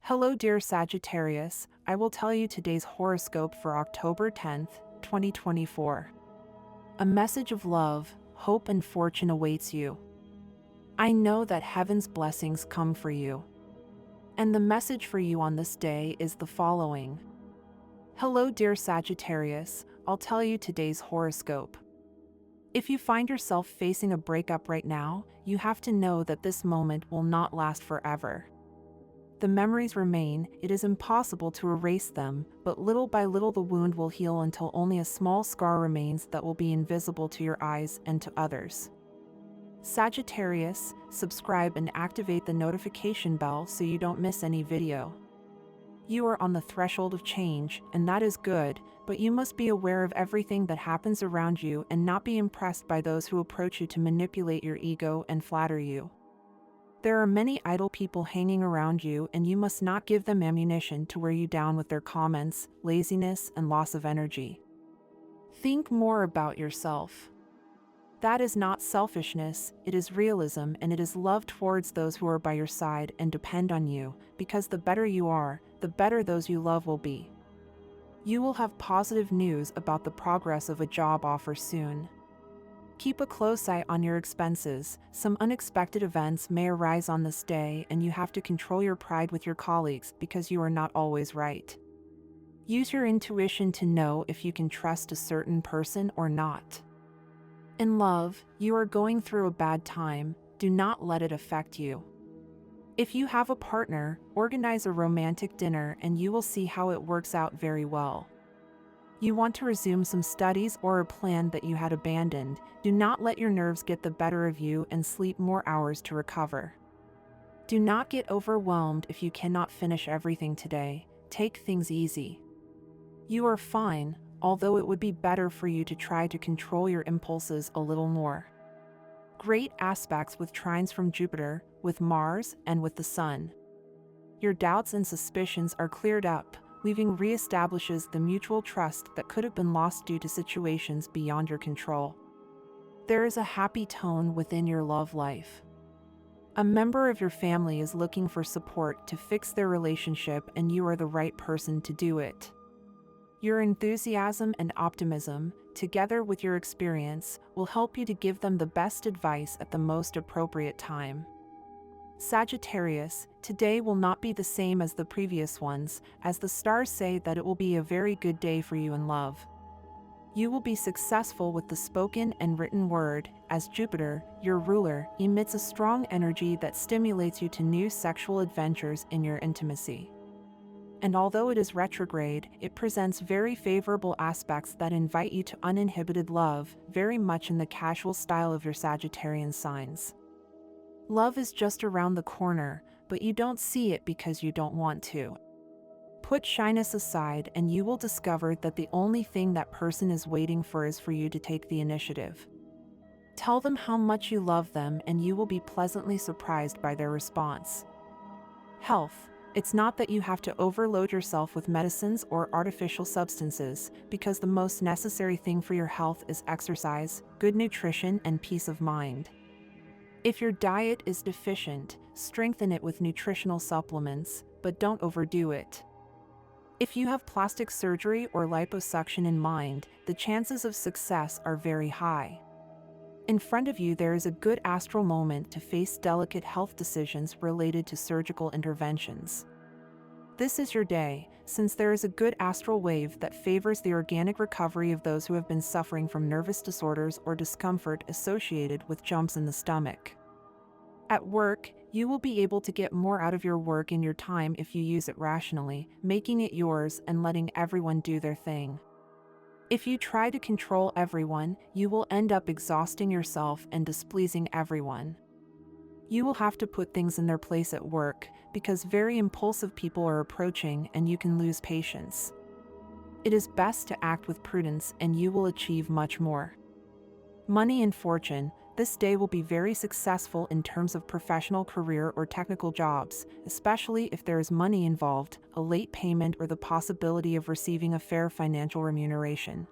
Hello, dear Sagittarius. I will tell you today's horoscope for October 10th, 2024. A message of love, hope, and fortune awaits you. I know that heaven's blessings come for you. And the message for you on this day is the following. Hello, dear Sagittarius. I'll tell you today's horoscope. If you find yourself facing a breakup right now, you have to know that this moment will not last forever. The memories remain, it is impossible to erase them, but little by little the wound will heal until only a small scar remains that will be invisible to your eyes and to others. Sagittarius, subscribe and activate the notification bell so you don't miss any video. You are on the threshold of change, and that is good, but you must be aware of everything that happens around you and not be impressed by those who approach you to manipulate your ego and flatter you. There are many idle people hanging around you, and you must not give them ammunition to wear you down with their comments, laziness, and loss of energy. Think more about yourself. That is not selfishness, it is realism, and it is love towards those who are by your side and depend on you, because the better you are, the better those you love will be. You will have positive news about the progress of a job offer soon. Keep a close eye on your expenses. Some unexpected events may arise on this day, and you have to control your pride with your colleagues because you are not always right. Use your intuition to know if you can trust a certain person or not. In love, you are going through a bad time. Do not let it affect you. If you have a partner, organize a romantic dinner and you will see how it works out very well. You want to resume some studies or a plan that you had abandoned. Do not let your nerves get the better of you and sleep more hours to recover. Do not get overwhelmed if you cannot finish everything today. Take things easy. You are fine, although it would be better for you to try to control your impulses a little more. Great aspects with trines from Jupiter, with Mars, and with the Sun. Your doubts and suspicions are cleared up. Leaving reestablishes the mutual trust that could have been lost due to situations beyond your control. There is a happy tone within your love life. A member of your family is looking for support to fix their relationship, and you are the right person to do it. Your enthusiasm and optimism, together with your experience, will help you to give them the best advice at the most appropriate time. Sagittarius, today will not be the same as the previous ones, as the stars say that it will be a very good day for you in love. You will be successful with the spoken and written word, as Jupiter, your ruler, emits a strong energy that stimulates you to new sexual adventures in your intimacy. And although it is retrograde, it presents very favorable aspects that invite you to uninhibited love, very much in the casual style of your Sagittarian signs. Love is just around the corner, but you don't see it because you don't want to. Put shyness aside and you will discover that the only thing that person is waiting for is for you to take the initiative. Tell them how much you love them and you will be pleasantly surprised by their response. Health. It's not that you have to overload yourself with medicines or artificial substances, because the most necessary thing for your health is exercise, good nutrition, and peace of mind. If your diet is deficient, strengthen it with nutritional supplements, but don't overdo it. If you have plastic surgery or liposuction in mind, the chances of success are very high. In front of you there is a good astral moment to face delicate health decisions related to surgical interventions. This is your day, since there is a good astral wave that favors the organic recovery of those who have been suffering from nervous disorders or discomfort associated with jumps in the stomach. At work, you will be able to get more out of your work in your time if you use it rationally, making it yours and letting everyone do their thing. If you try to control everyone, you will end up exhausting yourself and displeasing everyone. You will have to put things in their place at work, because very impulsive people are approaching and you can lose patience. It is best to act with prudence and you will achieve much more. Money and fortune. This day will be very successful in terms of professional career or technical jobs, especially if there is money involved, a late payment, or the possibility of receiving a fair financial remuneration.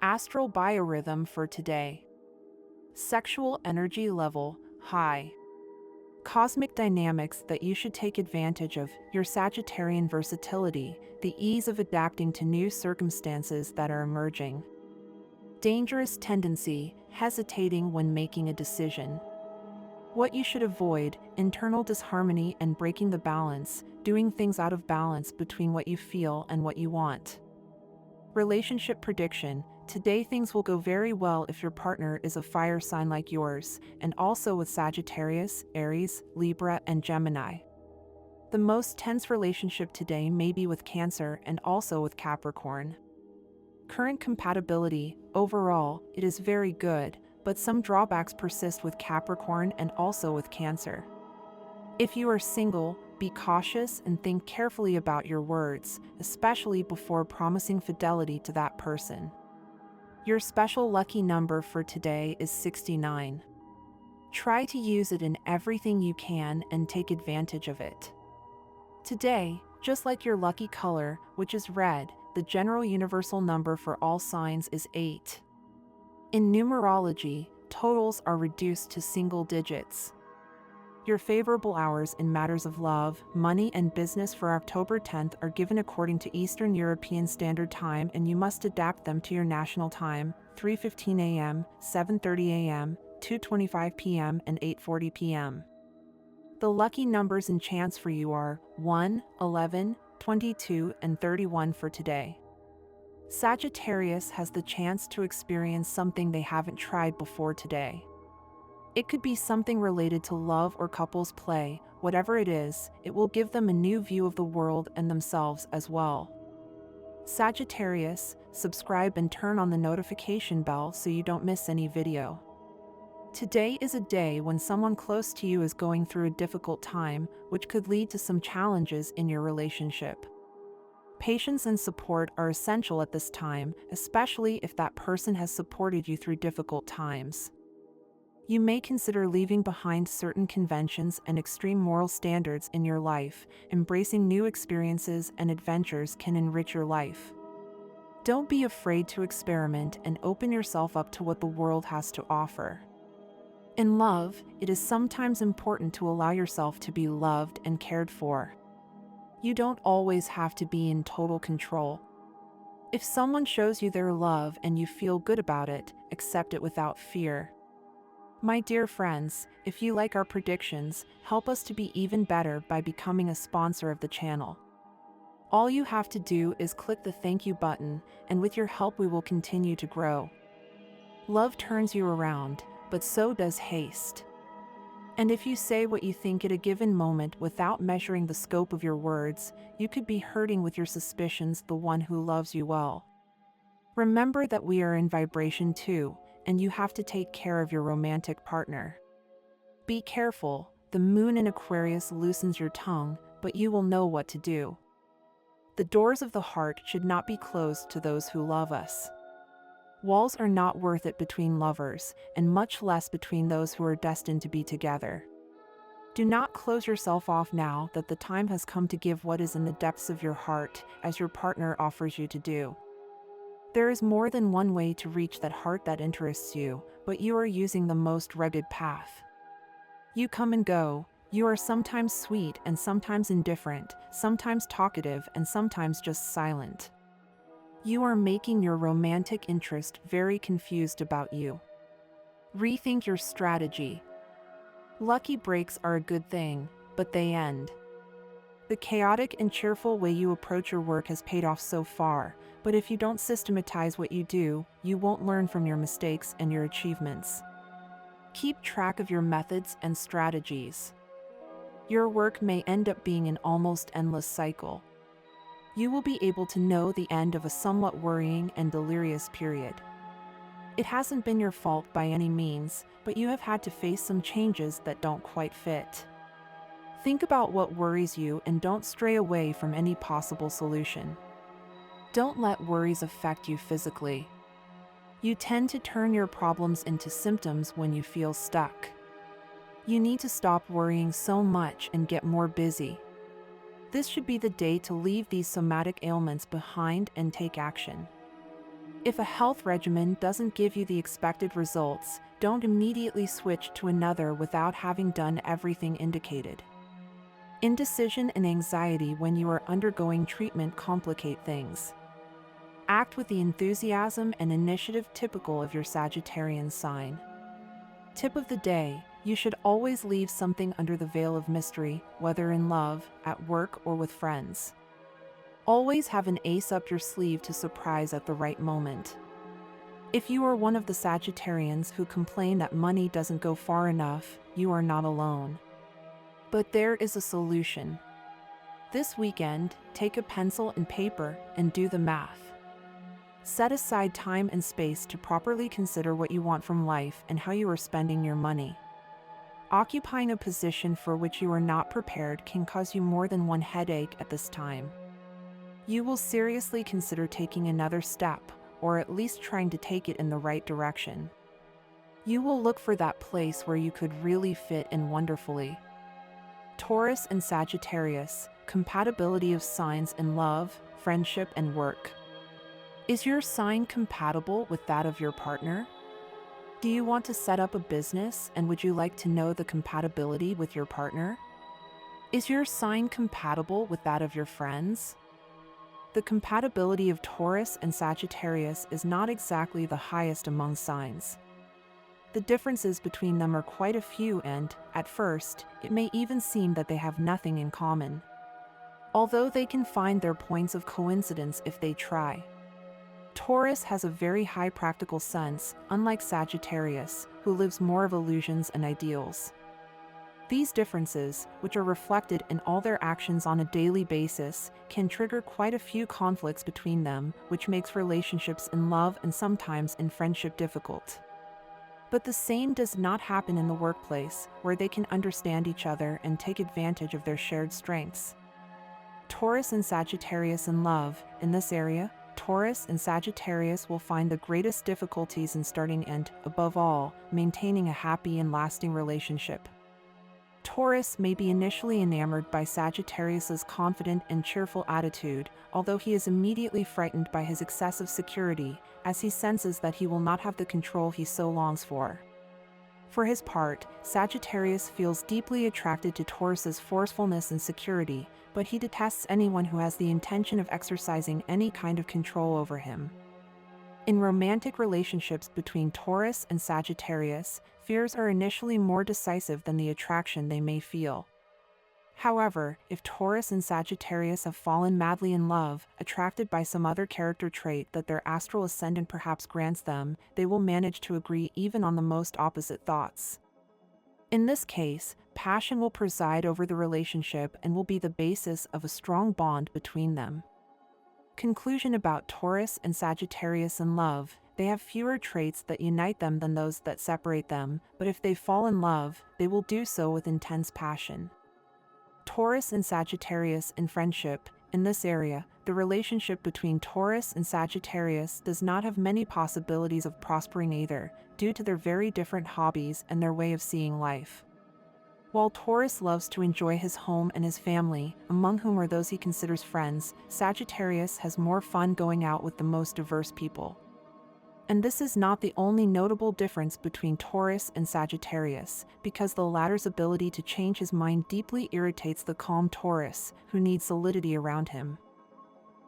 Astral biorhythm for today. Sexual energy level, high. Cosmic dynamics that you should take advantage of: your Sagittarian versatility, the ease of adapting to new circumstances that are emerging. Dangerous tendency: hesitating when making a decision. What you should avoid: internal disharmony and breaking the balance, doing things out of balance between what you feel and what you want. Relationship prediction: today things will go very well if your partner is a fire sign like yours, and also with Sagittarius, Aries, Libra, and Gemini. The most tense relationship today may be with Cancer and also with Capricorn. Current compatibility: overall, it is very good, but some drawbacks persist with Capricorn and also with Cancer. If you are single, be cautious and think carefully about your words, especially before promising fidelity to that person. Your special lucky number for today is 69. Try to use it in everything you can and take advantage of it. Today, just like your lucky color, which is red, the general universal number for all signs is 8. In numerology, totals are reduced to single digits. Your favorable hours in matters of love, money, and business for October 10th are given according to Eastern European Standard Time, and you must adapt them to your national time: 3:15 a.m., 7:30 a.m., 2:25 p.m., and 8:40 p.m. The lucky numbers and chance for you are 1, 11, 22, and 31 for today. Sagittarius has the chance to experience something they haven't tried before today. It could be something related to love or couples play. Whatever it is, it will give them a new view of the world and themselves as well. Sagittarius, subscribe and turn on the notification bell so you don't miss any video. Today is a day when someone close to you is going through a difficult time, which could lead to some challenges in your relationship. Patience and support are essential at this time, especially if that person has supported you through difficult times. You may consider leaving behind certain conventions and extreme moral standards in your life. Embracing new experiences and adventures can enrich your life. Don't be afraid to experiment and open yourself up to what the world has to offer. In love, it is sometimes important to allow yourself to be loved and cared for. You don't always have to be in total control. If someone shows you their love and you feel good about it, accept it without fear. My dear friends, if you like our predictions, help us to be even better by becoming a sponsor of the channel. All you have to do is click the thank you button, and with your help we will continue to grow. Love turns you around, but so does haste. And if you say what you think at a given moment without measuring the scope of your words, you could be hurting with your suspicions the one who loves you well. Remember that we are in vibration too, and you have to take care of your romantic partner. Be careful, the moon in Aquarius loosens your tongue, but you will know what to do. The doors of the heart should not be closed to those who love us. Walls are not worth it between lovers, and much less between those who are destined to be together. Do not close yourself off now that the time has come to give what is in the depths of your heart, as your partner offers you to do. There is more than one way to reach that heart that interests you, but you are using the most rugged path. You come and go. You are sometimes sweet and sometimes indifferent, sometimes talkative and sometimes just silent. You are making your romantic interest very confused about you. Rethink your strategy. Lucky breaks are a good thing, but they end. The chaotic and cheerful way you approach your work has paid off so far, but if you don't systematize what you do, you won't learn from your mistakes and your achievements. Keep track of your methods and strategies. Your work may end up being an almost endless cycle. You will be able to know the end of a somewhat worrying and delirious period. It hasn't been your fault by any means, but you have had to face some changes that don't quite fit. Think about what worries you and don't stray away from any possible solution. Don't let worries affect you physically. You tend to turn your problems into symptoms when you feel stuck. You need to stop worrying so much and get more busy. This should be the day to leave these somatic ailments behind and take action. If a health regimen doesn't give you the expected results, don't immediately switch to another without having done everything indicated. Indecision and anxiety when you are undergoing treatment complicate things. Act with the enthusiasm and initiative typical of your Sagittarian sign. Tip of the day: you should always leave something under the veil of mystery, whether in love, at work, or with friends. Always have an ace up your sleeve to surprise at the right moment. If you are one of the Sagittarians who complain that money doesn't go far enough, you are not alone. But there is a solution. This weekend, take a pencil and paper and do the math. Set aside time and space to properly consider what you want from life and how you are spending your money. Occupying a position for which you are not prepared can cause you more than one headache at this time. You will seriously consider taking another step, or at least trying to take it in the right direction. You will look for that place where you could really fit in wonderfully. Taurus and Sagittarius, compatibility of signs in love, friendship, and work. Is your sign compatible with that of your partner? Do you want to set up a business, and would you like to know the compatibility with your partner? Is your sign compatible with that of your friends? The compatibility of Taurus and Sagittarius is not exactly the highest among signs. The differences between them are quite a few and, at first, it may even seem that they have nothing in common. Although they can find their points of coincidence if they try. Taurus has a very high practical sense, unlike Sagittarius, who lives more of illusions and ideals. These differences, which are reflected in all their actions on a daily basis, can trigger quite a few conflicts between them, which makes relationships in love and sometimes in friendship difficult. But the same does not happen in the workplace, where they can understand each other and take advantage of their shared strengths. Taurus and Sagittarius in love. In this area, Taurus and Sagittarius will find the greatest difficulties in starting and, above all, maintaining a happy and lasting relationship. Taurus may be initially enamored by Sagittarius's confident and cheerful attitude, although he is immediately frightened by his excessive security, as he senses that he will not have the control he so longs for. For his part, Sagittarius feels deeply attracted to Taurus's forcefulness and security, but he detests anyone who has the intention of exercising any kind of control over him. In romantic relationships between Taurus and Sagittarius, fears are initially more decisive than the attraction they may feel. However, if Taurus and Sagittarius have fallen madly in love, attracted by some other character trait that their astral ascendant perhaps grants them, they will manage to agree even on the most opposite thoughts. In this case, passion will preside over the relationship and will be the basis of a strong bond between them. Conclusion about Taurus and Sagittarius in love: they have fewer traits that unite them than those that separate them, but if they fall in love, they will do so with intense passion. Taurus and Sagittarius in friendship. In this area, the relationship between Taurus and Sagittarius does not have many possibilities of prospering either, due to their very different hobbies and their way of seeing life. While Taurus loves to enjoy his home and his family, among whom are those he considers friends, Sagittarius has more fun going out with the most diverse people. And this is not the only notable difference between Taurus and Sagittarius, because the latter's ability to change his mind deeply irritates the calm Taurus, who needs solidity around him.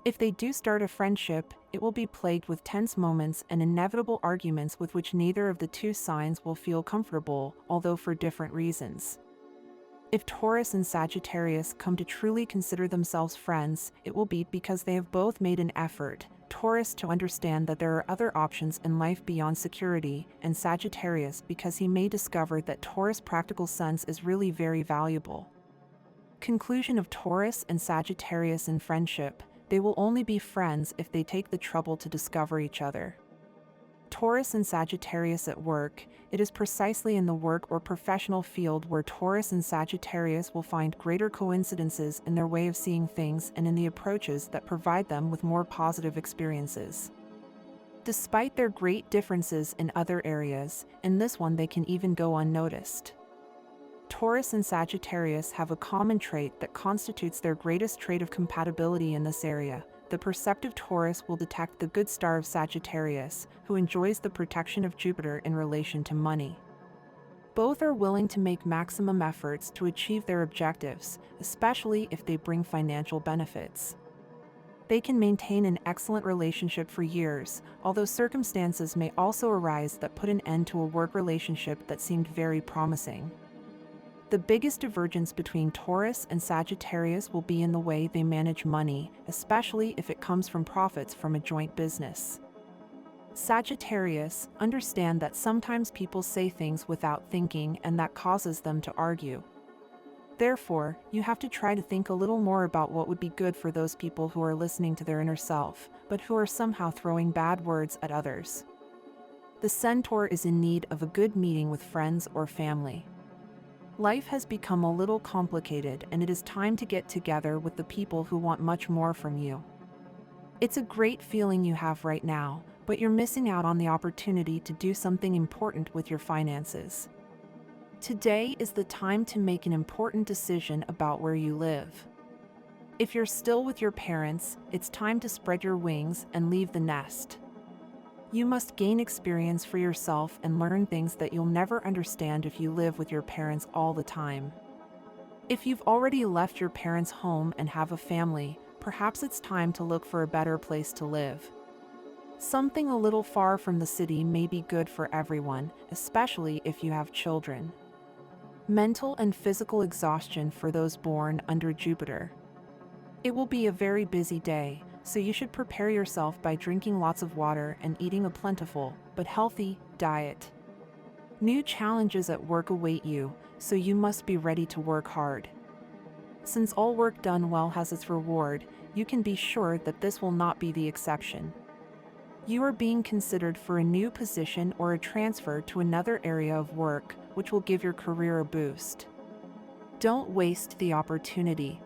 If they do start a friendship, it will be plagued with tense moments and inevitable arguments with which neither of the two signs will feel comfortable, although for different reasons. If Taurus and Sagittarius come to truly consider themselves friends, it will be because they have both made an effort, Taurus to understand that there are other options in life beyond security, and Sagittarius because he may discover that Taurus' practical sense is really very valuable. Conclusion of Taurus and Sagittarius in friendship: they will only be friends if they take the trouble to discover each other. Taurus and Sagittarius at work: it is precisely in the work or professional field where Taurus and Sagittarius will find greater coincidences in their way of seeing things and in the approaches that provide them with more positive experiences. Despite their great differences in other areas, in this one they can even go unnoticed. Taurus and Sagittarius have a common trait that constitutes their greatest trait of compatibility in this area: the perceptive Taurus will detect the good star of Sagittarius, who enjoys the protection of Jupiter in relation to money. Both are willing to make maximum efforts to achieve their objectives, especially if they bring financial benefits. They can maintain an excellent relationship for years, although circumstances may also arise that put an end to a work relationship that seemed very promising. The biggest divergence between Taurus and Sagittarius will be in the way they manage money, especially if it comes from profits from a joint business. Sagittarius, understand that sometimes people say things without thinking and that causes them to argue. Therefore, you have to try to think a little more about what would be good for those people who are listening to their inner self, but who are somehow throwing bad words at others. The Centaur is in need of a good meeting with friends or family. Life has become a little complicated and it is time to get together with the people who want much more from you. It's a great feeling you have right now, but you're missing out on the opportunity to do something important with your finances. Today is the time to make an important decision about where you live. If you're still with your parents, it's time to spread your wings and leave the nest. You must gain experience for yourself and learn things that you'll never understand if you live with your parents all the time. If you've already left your parents' home and have a family, perhaps it's time to look for a better place to live. Something a little far from the city may be good for everyone, especially if you have children. Mental and physical exhaustion for those born under Jupiter. It will be a very busy day, so you should prepare yourself by drinking lots of water and eating a plentiful, but healthy, diet. New challenges at work await you, so you must be ready to work hard. Since all work done well has its reward, you can be sure that this will not be the exception. You are being considered for a new position or a transfer to another area of work, which will give your career a boost. Don't waste the opportunity.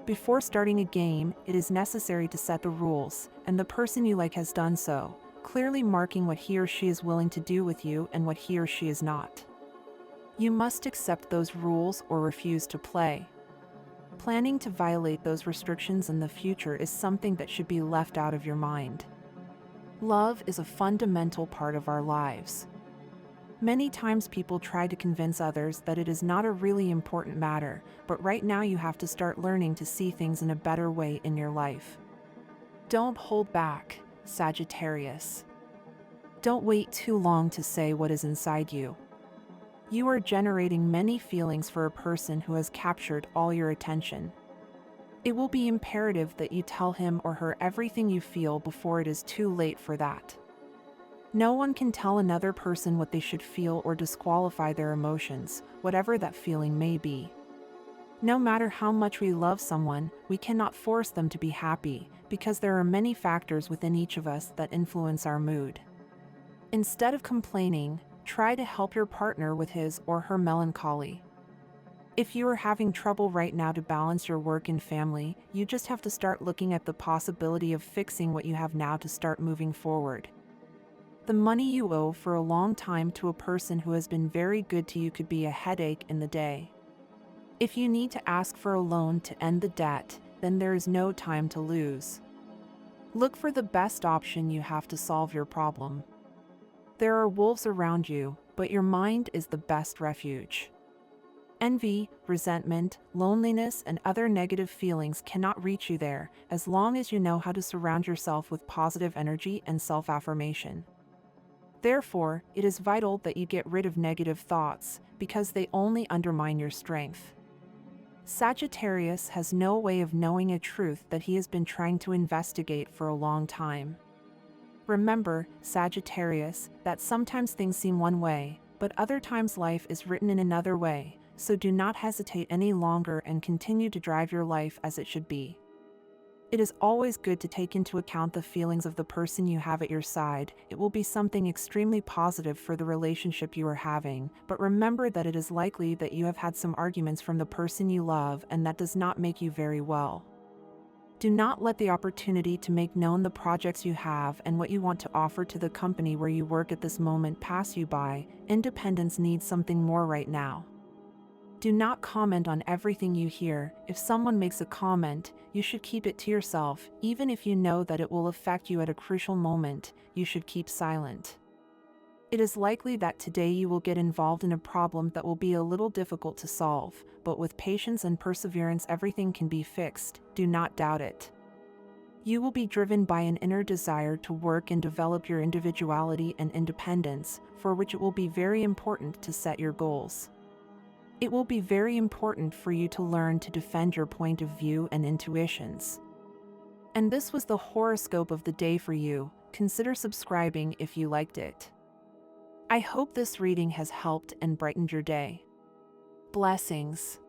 Before starting a game, it is necessary to set the rules, and the person you like has done so, clearly marking what he or she is willing to do with you and what he or she is not. You must accept those rules or refuse to play. Planning to violate those restrictions in the future is something that should be left out of your mind. Love is a fundamental part of our lives. Many times people try to convince others that it is not a really important matter, but right now you have to start learning to see things in a better way in your life. Don't hold back, Sagittarius. Don't wait too long to say what is inside you. You are generating many feelings for a person who has captured all your attention. It will be imperative that you tell him or her everything you feel before it is too late for that. No one can tell another person what they should feel or disqualify their emotions, whatever that feeling may be. No matter how much we love someone, we cannot force them to be happy, because there are many factors within each of us that influence our mood. Instead of complaining, try to help your partner with his or her melancholy. If you are having trouble right now to balance your work and family, you just have to start looking at the possibility of fixing what you have now to start moving forward. The money you owe for a long time to a person who has been very good to you could be a headache in the day. If you need to ask for a loan to end the debt, then there is no time to lose. Look for the best option you have to solve your problem. There are wolves around you, but your mind is the best refuge. Envy, resentment, loneliness, and other negative feelings cannot reach you there, as long as you know how to surround yourself with positive energy and self-affirmation. Therefore, it is vital that you get rid of negative thoughts, because they only undermine your strength. Sagittarius has no way of knowing a truth that he has been trying to investigate for a long time. Remember, Sagittarius, that sometimes things seem one way, but other times life is written in another way. So do not hesitate any longer and continue to drive your life as it should be. It is always good to take into account the feelings of the person you have at your side. It will be something extremely positive for the relationship you are having, but remember that it is likely that you have had some arguments from the person you love, and that does not make you very well. Do not let the opportunity to make known the projects you have and what you want to offer to the company where you work at this moment pass you by. Independence needs something more right now. Do not comment on everything you hear. If someone makes a comment, you should keep it to yourself. Even if you know that it will affect you at a crucial moment, you should keep silent. It is likely that today you will get involved in a problem that will be a little difficult to solve, but with patience and perseverance everything can be fixed. Do not doubt it. You will be driven by an inner desire to work and develop your individuality and independence, for which it will be very important to set your goals. It will be very important for you to learn to defend your point of view and intuitions. And this was the horoscope of the day for you. Consider subscribing if you liked it. I hope this reading has helped and brightened your day. Blessings.